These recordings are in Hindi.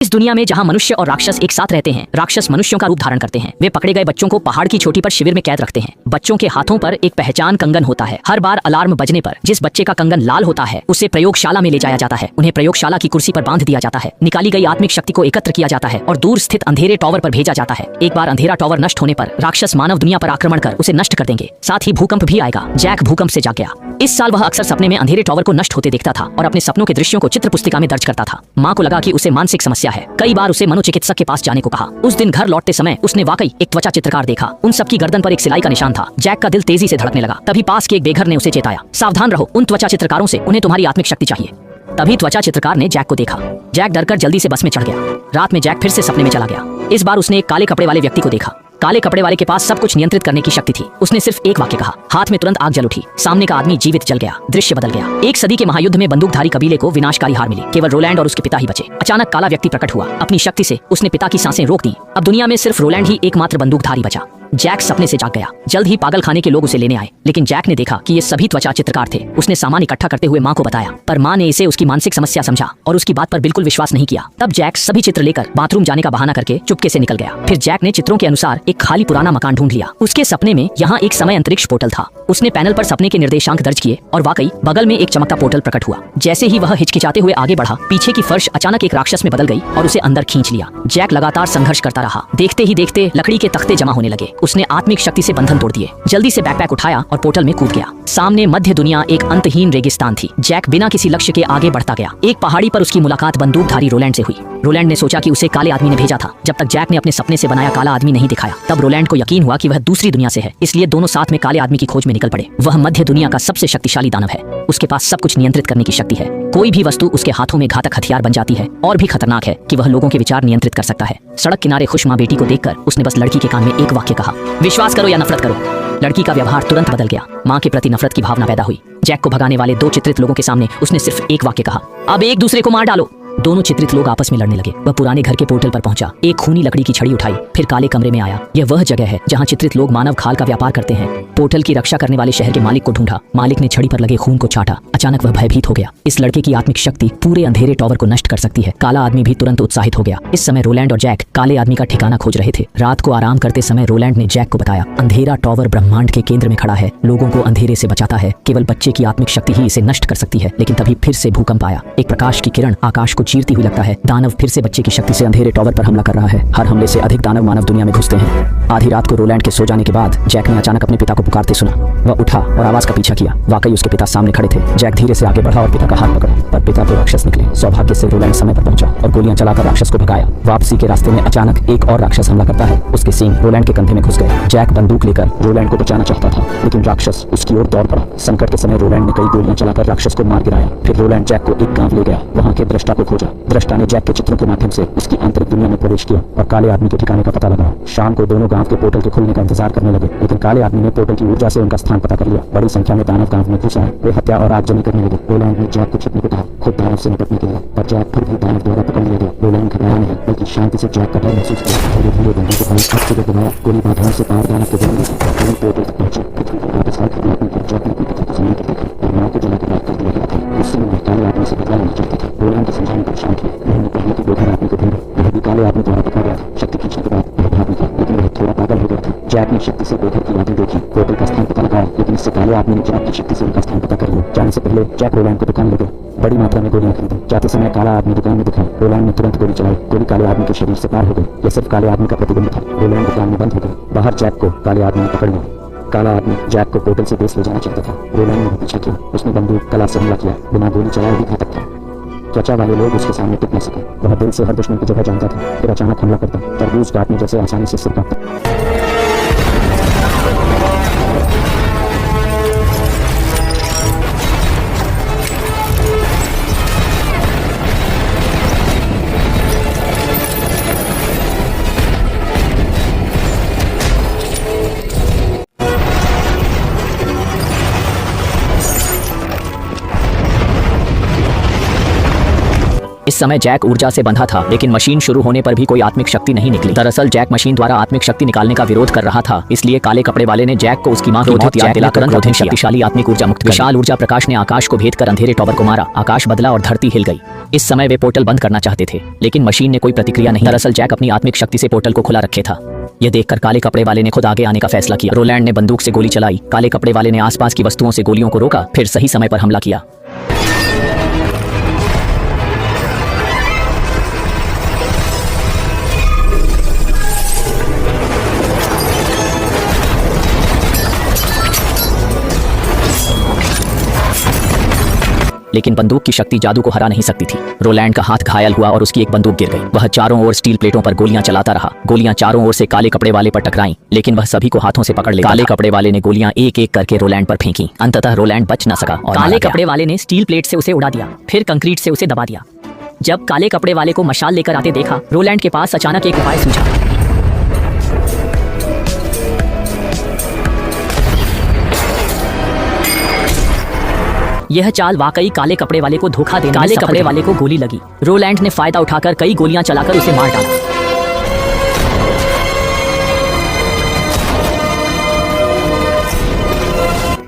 इस दुनिया में जहाँ मनुष्य और राक्षस एक साथ रहते हैं, राक्षस मनुष्यों का रूप धारण करते हैं। वे पकड़े गए बच्चों को पहाड़ की चोटी पर शिविर में कैद रखते हैं। बच्चों के हाथों पर एक पहचान कंगन होता है। हर बार अलार्म बजने पर जिस बच्चे का कंगन लाल होता है उसे प्रयोगशाला में ले जाया जाता है। उन्हें प्रयोगशाला की कुर्सी पर बांध दिया जाता है। निकाली गई आत्मिक शक्ति को एकत्र किया जाता है और दूर स्थित अंधेरे टावर पर भेजा जाता है। एक बार अंधेरा टावर नष्ट होने पर राक्षस मानव दुनिया पर आक्रमण कर उसे नष्ट कर देंगे। साथ ही भूकंप भी आएगा। जैक भूकंप से जाग गया। इस साल वह अक्सर सपने में अंधेरे टावर को नष्ट होते देखता था और अपने सपनों के दृश्यों को चित्र पुस्तिका में दर्ज करता था। माँ को लगा कि उसे मानसिक समस्या है। कई बार उसे मनोचिकित्सक के पास जाने को कहा। उस दिन घर लौटते समय उसने वाकई एक त्वचा चित्रकार देखा। उन सबकी गर्दन पर एक सिलाई का निशान था। जैक का दिल तेजी से धड़कने लगा। तभी पास के एक बेघर ने उसे चेताया, सावधान रहो, उन त्वचा चित्रकारों से उन्हें तुम्हारी आत्मिक शक्ति चाहिए। तभी त्वचा चित्रकार ने जैक को देखा। जैक डरकर जल्दी से बस में चढ़ गया। रात में जैक फिर से सपने में चला गया। इस बार उसने एक काले कपड़े वाले व्यक्ति को देखा। काले कपड़े वाले के पास सब कुछ नियंत्रित करने की शक्ति थी। उसने सिर्फ एक वाक्य कहा, हाथ में तुरंत आग जल उठी। सामने का आदमी जीवित जल गया। दृश्य बदल गया। एक सदी के महायुद्ध में बंदूकधारी कबीले को विनाशकारी हार मिली। केवल रोलैंड और उसके पिता ही बचे। अचानक काला व्यक्ति प्रकट हुआ। अपनी शक्ति से उसने पिता की सांसें रोक दी। अब दुनिया में सिर्फ रोलैंड ही एकमात्र बंदूकधारी बचा। जैक सपने से जाग गया। जल्द ही पागल खाने के लोग उसे लेने आए, लेकिन जैक ने देखा कि ये सभी त्वचा चित्रकार थे। उसने सामान इकट्ठा करते हुए माँ को बताया, पर माँ ने इसे उसकी मानसिक समस्या समझा और उसकी बात पर बिल्कुल विश्वास नहीं किया। तब जैक सभी चित्र लेकर बाथरूम जाने का बहाना करके चुपके से निकल गया। फिर जैक ने चित्रों के अनुसार एक खाली पुराना मकान ढूंढ लिया। उसके सपने में यहाँ एक समय अंतरिक्ष पोर्टल था। उसने पैनल पर सपने के निर्देशांक दर्ज किए और वाकई बगल में एक चमकता पोर्टल प्रकट हुआ। जैसे ही वह हिचकिचाते हुए आगे बढ़ा, पीछे की फर्श अचानक एक राक्षस में बदल गई और उसे अंदर खींच लिया। जैक लगातार संघर्ष करता रहा। देखते ही देखते लकड़ी के तख्ते जमा होने लगे। उसने आत्मिक शक्ति से बंधन तोड़ दिए। जल्दी से बैकपैक उठाया और पोर्टल में कूद गया। सामने मध्य दुनिया एक अंतहीन रेगिस्तान थी। जैक बिना किसी लक्ष्य के आगे बढ़ता गया। एक पहाड़ी पर उसकी मुलाकात बंदूकधारी रोलैंड से हुई। रोलैंड ने सोचा कि उसे काले आदमी ने भेजा था। जब तक जैक ने अपने सपने से बनाया काला आदमी नहीं दिखाया, तब रोलैंड को यकीन हुआ कि वह दूसरी दुनिया से है। इसलिए दोनों साथ में काले आदमी की खोज में निकल पड़े। वह मध्य दुनिया का सबसे शक्तिशाली दानव है। उसके पास सब कुछ नियंत्रित करने की शक्ति है। कोई भी वस्तु उसके हाथों में घातक हथियार बन जाती है। और भी खतरनाक है कि वह लोगों के विचार नियंत्रित कर सकता है। सड़क किनारे खुश माँ बेटी को देखकर उसने बस लड़की के कान में एक वाक्य कहा, विश्वास करो या नफरत करो। लड़की का व्यवहार तुरंत बदल गया। माँ के प्रति नफरत की भावना पैदा हुई। जैक को भगाने वाले दो चित्रित लोगों के सामने उसने सिर्फ एक वाक्य कहा, अब एक दूसरे को मार डालो। दोनों चित्रित लोग आपस में लड़ने लगे। वह पुराने घर के पोर्टल पर पहुंचा। एक खूनी लकड़ी की छड़ी उठाई, फिर काले कमरे में आया। यह वह जगह है जहां चित्रित लोग मानव खाल का व्यापार करते हैं। पोर्टल की रक्षा करने वाले शहर के मालिक को ढूंढा। मालिक ने छड़ी पर लगे खून को चाटा। अचानक वह भयभीत हो गया। इस लड़के की आत्मिक शक्ति पूरे अंधेरे टावर को नष्ट कर सकती है। काला आदमी भी तुरंत उत्साहित हो गया। इस समय रोलैंड और जैक काले आदमी का ठिकाना खोज रहे थे। रात को आराम करते समय रोलैंड ने जैक को बताया, अंधेरा टावर ब्रह्मांड के केंद्र में खड़ा है। लोगों को अंधेरे से बचाता है। केवल बच्चे की आत्मिक शक्ति ही इसे नष्ट कर सकती है। लेकिन तभी फिर से भूकंप आया। एक प्रकाश की किरण आकाश को चीरती हुई लगता है। दानव फिर से बच्चे की शक्ति से अंधेरे टावर पर हमला कर रहा है। हर हमले से अधिक दानव मानव दुनिया में घुसते हैं। आधी रात को रोलैंड के सो जाने के बाद जैक ने अचानक अपने पिता को पुकारते सुना। वह उठा और आवाज का पीछा किया। वाकई उसके पिता सामने खड़े थे। जैक धीरे से आगे बढ़ा और पिता का हाथ पकड़ा, पर पिता तो राक्षस निकले। सौभाग्य से रोलैंड समय पर पहुंचा और गोलियां चलाकर राक्षस को भगाया। वापसी के रास्ते में अचानक एक और राक्षस हमला करता है। उसके सींग रोलैंड के कंधे में घुस गए। जैक बंदूक लेकर रोलैंड को बचाना चाहता था, लेकिन राक्षस उसकी ओर दौड़ पड़ा। संकट के समय रोलैंड ने कई गोलियां चलाकर राक्षस को मार गिराया। फिर रोलैंड जैक को एक गांव ले गया। वहां के दृष्टा को खोजा। दृष्टा ने जैक के चित्रों के माध्यम से उसकी आंतरिक दुनिया में प्रवेश किया और काले आदमी के ठिकाने का पता लगाया। शाम को दोनों गांव के पोर्टल के खुलने का इंतजार करने लगे, लेकिन काले आदमी ने पोर्टल की ऊर्जा से उनका स्थान पता कर लिया। बड़ी संख्या में दानव गांव में घुस आए। वे हत्या और आगजनी करने लगे। रोलैंड ने जैक को छिपने को कहा, खुद दानव से निपटने के लिए, पर जैक फिर भी दानव द्वारा पकड़ लिया गया। रोलैंड घबराया नहीं, बल्कि शांति से जैक का डर महसूस किया। धीरे धीरे बंदूक को भाई हाथ से दबाया। गोली बाधाओं से पार दानव को जरूर पोर्टल तक पहुंचे। वापस आकर जैक ने पिता को जमीन पर देखा और मां को जला के बात कर दिया गया था। उस समय काले आदमी से बदला नहीं चाहते थे। रोलैंड के समझाने पर शांत हुए। उन्होंने कहा कि बेघर आदमी को ढूंढो। वह भी काले आदमी द्वारा पकड़ा गया था। शक्ति खींचने के बाद वह भाग निकला, लेकिन वह थोड़ा पागल हो गया था। जैक ने शक्ति से बेघर की यादें देखी, पोर्टल का स्थान पता लगाया, लेकिन इससे काले आदमी ने जैक की शक्ति से उनका स्थान पता कर लिया। जाने से पहले जैक रोलैंड को दुकान ले गए। बड़ी मात्रा में गोलियां खरीदी। जाते समय काला आदमी दुकान में दिखाई। रोलैंड ने तुरंत गोली चलाई। गोली काले आदमी के शरीर से पार हो गई। यह सिर्फ काले आदमी का प्रतिबंध था। रोलैंड दुकान में बंद हो गई। बाहर जैक को काले आदमी ने पकड़ लिया। काला आदमी जैक को पोर्टल से देश ले जाना चाहता था। रोलैंड ने पीछा किया। उसने बंदूक कला से हमला किया। बिना गोली चलाए भी घातक था। त्वचा वाले लोग उसके सामने टिक न सके। वह दिल से हर दुश्मन की जगह जानता था। फिर अचानक हमला करता, तरबूज काटने जैसे आसानी से सिर काटता। इस समय जैक ऊर्जा से बंधा था, लेकिन मशीन शुरू होने पर भी कोई आत्मिक शक्ति नहीं निकली। दरअसल जैक मशीन द्वारा आत्मिक शक्ति निकालने का विरोध कर रहा था, इसलिए काले कपड़े वाले ने जैक को उसकी मां की मौत याद दिलाकर क्रोधित शक्तिशाली आत्मिक ऊर्जा मुक्त विशाल ऊर्जा प्रकाश ने आकाश को भेद कर अंधेरे टॉवर को मारा। आकाश बदला और धरती हिल गई। इस समय वे पोर्टल बंद करना चाहते थे, लेकिन मशीन ने कोई प्रतिक्रिया नहीं। दरअसल जैक अपनी आत्मिक शक्ति से पोर्टल को खुला रखे था। यह देखकर काले कपड़े वाले ने खुद आगे आने का फैसला किया। रोलैंड ने बंदूक से गोली चलाई। काले कपड़े वाले ने आसपास की वस्तुओं से गोलियों को रोका, फिर सही समय पर हमला किया। लेकिन बंदूक की शक्ति जादू को हरा नहीं सकती थी। रोलैंड का हाथ घायल हुआ और उसकी एक बंदूक गिर गई। वह चारों ओर स्टील प्लेटों पर गोलियां चलाता रहा। गोलियां चारों ओर से काले कपड़े वाले पर टकराईं, लेकिन वह सभी को हाथों से पकड़ लेता। काले कपड़े वाले ने गोलियां एक एक करके रोलैंड पर फेंकी। अंततः रोलैंड बच न सका और काले कपड़े वाले ने स्टील प्लेट से उसे उड़ा दिया, फिर कंक्रीट से उसे दबा दिया। जब काले कपड़े वाले को मशाल लेकर आते देखा, रोलैंड के पास अचानक एक उपाय सूझा। यह चाल वाकई काले कपड़े वाले को धोखा देने। काले कपड़े वाले को गोली लगी। रोलैंड ने फायदा उठाकर कई गोलियां चलाकर उसे मार डाला।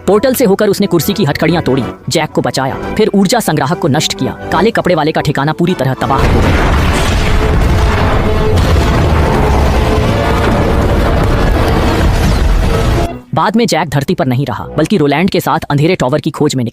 पोर्टल से होकर उसने कुर्सी की हथकड़ियां तोड़ी, जैक को बचाया, फिर ऊर्जा संग्राहक को नष्ट किया। काले कपड़े वाले का ठिकाना पूरी तरह तबाह हो गया। बाद में जैक धरती पर नहीं रहा, बल्कि रोलैंड के साथ अंधेरे टॉवर की खोज में निकला।